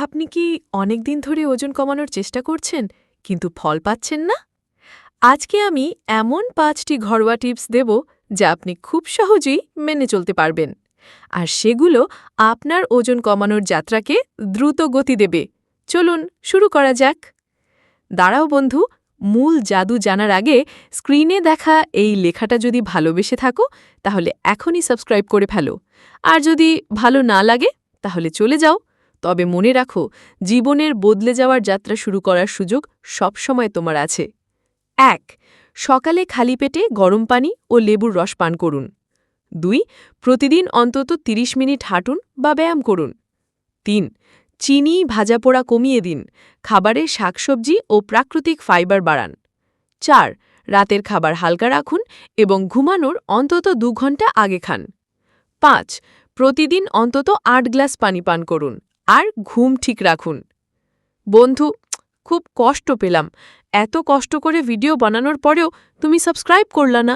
আপনি কি অনেক দিন ধরে ওজন কমানোর চেষ্টা করছেন কিন্তু ফল পাচ্ছেন না? আজকে আমি এমন ৫টি ঘরোয়া টিপস দেব যা আপনি খুব সহজেই মেনে চলতে পারবেন। আর সেগুলো আপনার ওজন কমানোর যাত্রাকে দ্রুত গতি দেবে। চলুন শুরু করা যাক। দাঁড়াও বন্ধু, মূল জাদু জানার আগে স্ক্রিনে দেখা এই লেখাটা যদি ভালোবেসে থাকো তাহলে এখনই সাবস্ক্রাইব করে ফেলো। আর যদি ভালো না লাগে তাহলে চলে যাও। তবে মনে রাখো, জীবনের বদলে যাওয়ার যাত্রা শুরু করার সুযোগ সবসময় তোমার আছে। ১. সকালে খালি পেটে গরম পানি ও লেবুর রস পান করুন। ২. প্রতিদিন অন্তত ৩০ মিনিট হাঁটুন বা ব্যায়াম করুন। ৩. চিনি ভাজাপোড়া কমিয়ে দিন, খাবারে শাকসবজি ও প্রাকৃতিক ফাইবার বাড়ান। ৪. রাতের খাবার হালকা রাখুন এবং ঘুমানোর অন্তত ২ ঘন্টা আগে খান। ৫. প্রতিদিন অন্তত ৮ গ্লাস পানি পান করুন আর ঘুম ঠিক রাখুন। বন্ধু, খুব কষ্ট পেলাম। এত কষ্ট করে ভিডিও বানানোর পরেও তুমি সাবস্ক্রাইব করলা না।